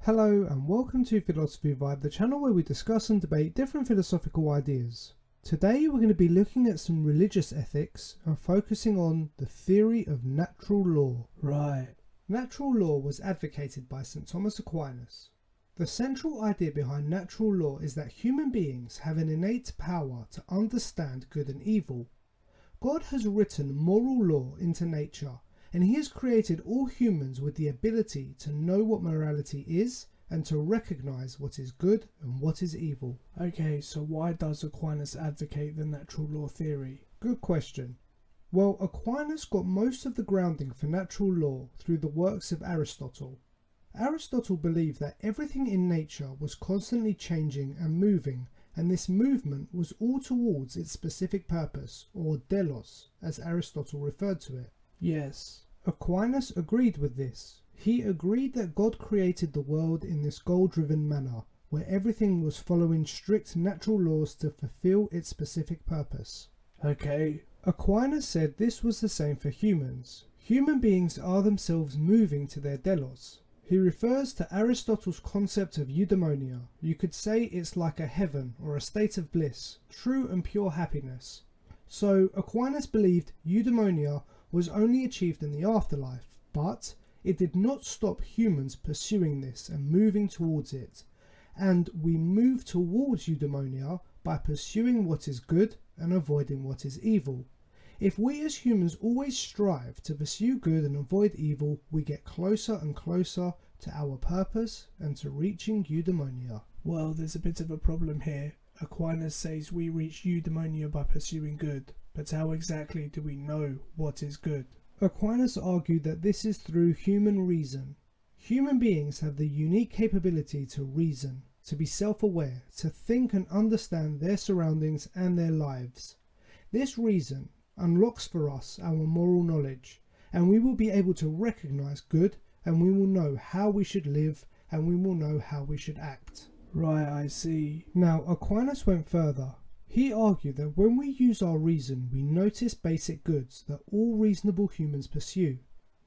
Hello and welcome to Philosophy Vibe, the channel where we discuss and debate different philosophical ideas. Today we're going to be looking at some religious ethics and focusing on the theory of natural law. Right. Natural law was advocated by St. Thomas Aquinas. The central idea behind natural law is that human beings have an innate power to understand good and evil. God has written moral law into nature, and he has created all humans with the ability to know what morality is and to recognize what is good and what is evil. Okay, so why does Aquinas advocate the natural law theory? Good question. Well, Aquinas got most of the grounding for natural law through the works of Aristotle. Aristotle believed that everything in nature was constantly changing and moving, and this movement was all towards its specific purpose, or delos, as Aristotle referred to it. Yes. Aquinas agreed with this. He agreed that God created the world in this goal-driven manner, where everything was following strict natural laws to fulfill its specific purpose. Okay. Aquinas said this was the same for humans. Human beings are themselves moving to their delos. He refers to Aristotle's concept of eudaimonia. You could say it's like a heaven or a state of bliss, true and pure happiness. So Aquinas believed eudaimonia was only achieved in the afterlife, but it did not stop humans pursuing this and moving towards it. And we move towards eudaimonia by pursuing what is good and avoiding what is evil. If we as humans always strive to pursue good and avoid evil, we get closer and closer to our purpose and to reaching eudaimonia. Well, there's a bit of a problem here. Aquinas says we reach eudaimonia by pursuing good, but how exactly do we know what is good? Aquinas argued that this is through human reason. Human beings have the unique capability to reason, to be self-aware, to think and understand their surroundings and their lives. This reason unlocks for us our moral knowledge, and we will be able to recognize good, and we will know how we should live, and we will know how we should act. Right, I see. Now, Aquinas went further. He argued that when we use our reason, we notice basic goods that all reasonable humans pursue.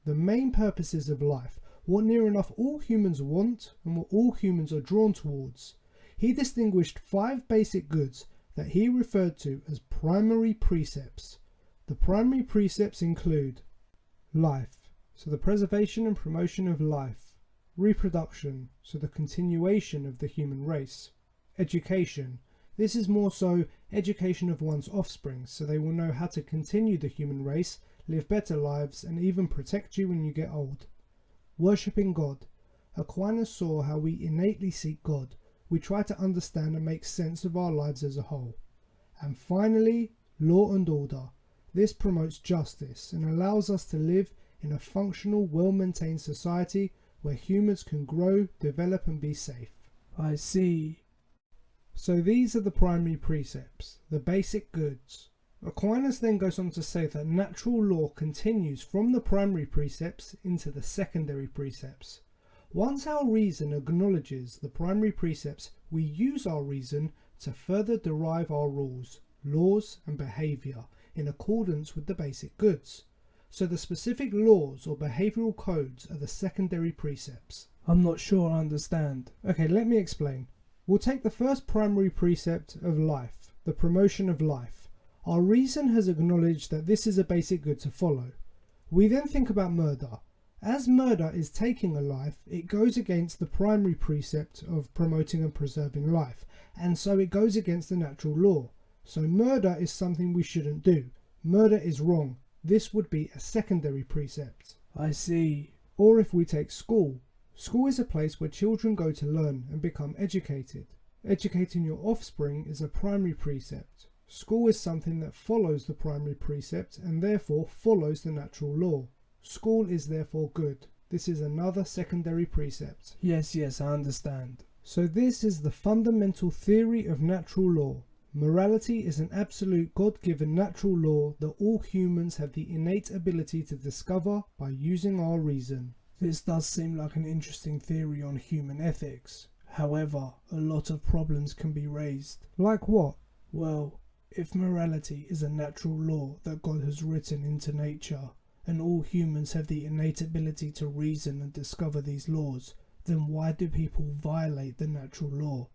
The main purposes of life, what near enough all humans want and what all humans are drawn towards. He distinguished 5 basic goods that he referred to as primary precepts. The primary precepts include life, so the preservation and promotion of life; reproduction, so the continuation of the human race; education, this is more so education of one's offspring, so they will know how to continue the human race, live better lives, and even protect you when you get old; worshipping God. Aquinas saw how we innately seek God. We try to understand and make sense of our lives as a whole. And finally, law and order. This promotes justice and allows us to live in a functional, well-maintained society where humans can grow, develop, and be safe. I see. So these are the primary precepts, the basic goods. Aquinas then goes on to say that natural law continues from the primary precepts into the secondary precepts. Once our reason acknowledges the primary precepts, we use our reason to further derive our rules, laws, and behaviour in accordance with the basic goods. So the specific laws or behavioural codes are the secondary precepts. I'm not sure I understand. Okay, let me explain. We'll take the first primary precept of life, the promotion of life. Our reason has acknowledged that this is a basic good to follow. We then think about murder. As murder is taking a life, it goes against the primary precept of promoting and preserving life, and so it goes against the natural law. So murder is something we shouldn't do. Murder is wrong. This would be a secondary precept. I see. Or if we take school. School is a place where children go to learn and become educated. Educating your offspring is a primary precept. School is something that follows the primary precept and therefore follows the natural law. School is therefore good. This is another secondary precept. Yes, I understand. So this is the fundamental theory of natural law. Morality is an absolute God-given natural law that all humans have the innate ability to discover by using our reason. This does seem like an interesting theory on human ethics. However, a lot of problems can be raised. Like what? Well, if morality is a natural law that God has written into nature, and all humans have the innate ability to reason and discover these laws, then why do people violate the natural law?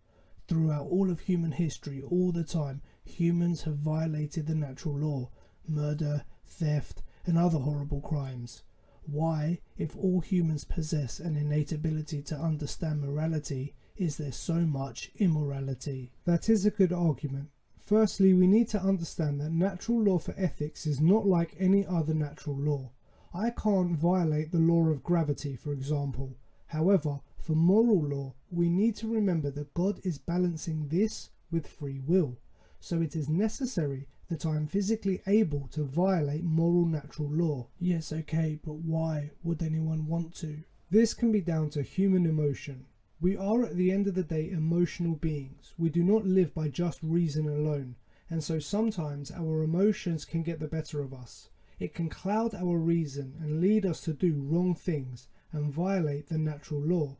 Throughout all of human history, all the time, humans have violated the natural law. Murder, theft, and other horrible crimes. Why, if all humans possess an innate ability to understand morality, is there so much immorality? That is a good argument. Firstly, we need to understand that natural law for ethics is not like any other natural law. I can't violate the law of gravity, for example. However, for moral law, we need to remember that God is balancing this with free will. So it is necessary that I am physically able to violate moral natural law. Yes, okay, but why would anyone want to? This can be down to human emotion. We are at the end of the day emotional beings. We do not live by just reason alone, and so sometimes our emotions can get the better of us. It can cloud our reason and lead us to do wrong things and violate the natural law.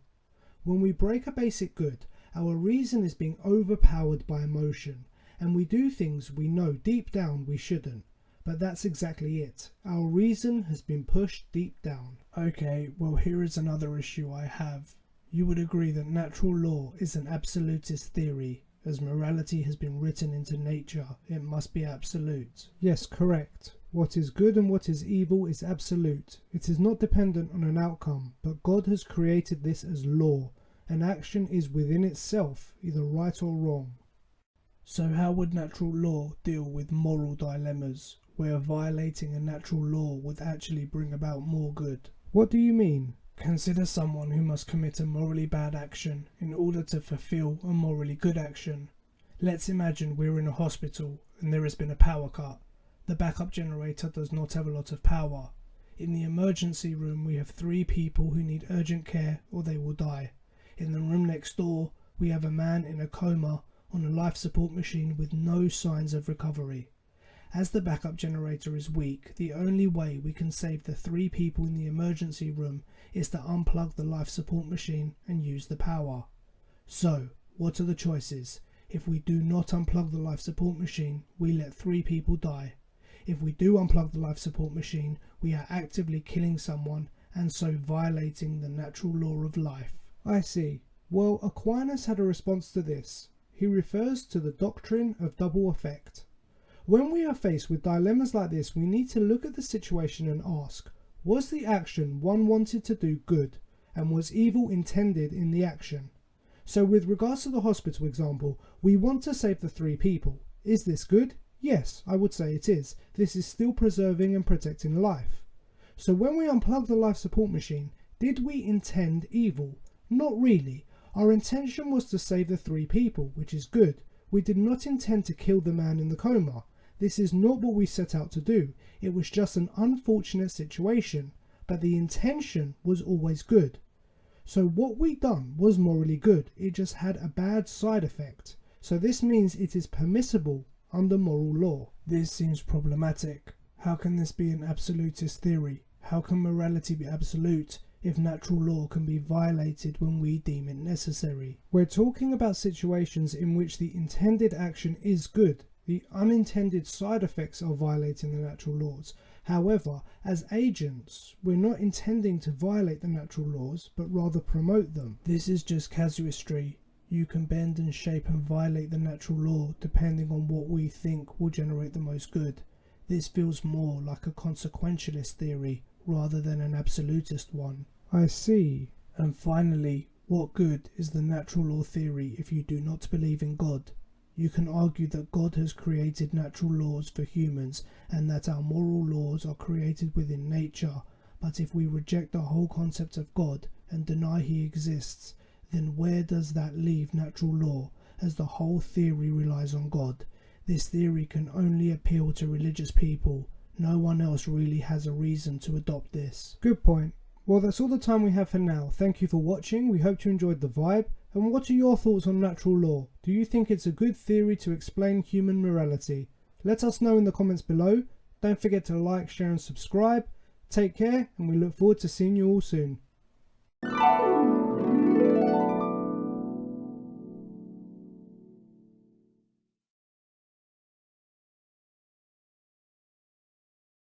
When we break a basic good, our reason is being overpowered by emotion, and we do things we know deep down we shouldn't. But that's exactly it. Our reason has been pushed deep down. Okay, well here is another issue I have. You would agree that natural law is an absolutist theory. As morality has been written into nature, it must be absolute. Yes, correct. What is good and what is evil is absolute. It is not dependent on an outcome, but God has created this as law. An action is within itself, either right or wrong. So how would natural law deal with moral dilemmas, where violating a natural law would actually bring about more good? What do you mean? Consider someone who must commit a morally bad action in order to fulfill a morally good action. Let's imagine we're in a hospital and there has been a power cut. The backup generator does not have a lot of power. In the emergency room we have 3 people who need urgent care or they will die. In the room next door we have a man in a coma on a life support machine with no signs of recovery. As the backup generator is weak, the only way we can save the 3 people in the emergency room is to unplug the life support machine and use the power. So, what are the choices? If we do not unplug the life support machine, we let 3 people die. If we do unplug the life support machine, we are actively killing someone and so violating the natural law of life. I see. Well, Aquinas had a response to this. He refers to the doctrine of double effect. When we are faced with dilemmas like this, we need to look at the situation and ask, was the action one wanted to do good, and was evil intended in the action? So with regards to the hospital example, we want to save the 3 people. Is this good? Yes, I would say it is. This is still preserving and protecting life. So when we unplug the life support machine, did we intend evil? Not really. Our intention was to save the 3 people, which is good. We did not intend to kill the man in the coma. This is not what we set out to do. It was just an unfortunate situation, but the intention was always good. So what we done was morally good. It just had a bad side effect. So this means it is permissible under moral law. This seems problematic. How can this be an absolutist theory? How can morality be absolute if natural law can be violated when we deem it necessary? We're talking about situations in which the intended action is good. The unintended side effects are violating the natural laws. However, as agents, we're not intending to violate the natural laws, but rather promote them. This is just casuistry. You can bend and shape and violate the natural law depending on what we think will generate the most good. This feels more like a consequentialist theory rather than an absolutist one. I see. And finally, what good is the natural law theory if you do not believe in God? You can argue that God has created natural laws for humans and that our moral laws are created within nature, but if we reject the whole concept of God and deny he exists, then where does that leave natural law, as the whole theory relies on God? This theory can only appeal to religious people. No one else really has a reason to adopt this. Good point. Well, that's all the time we have for now. Thank you for watching. We hope you enjoyed the vibe. And what are your thoughts on natural law? Do you think it's a good theory to explain human morality? Let us know in the comments below. Don't forget to like, share and subscribe. Take care, and we look forward to seeing you all soon.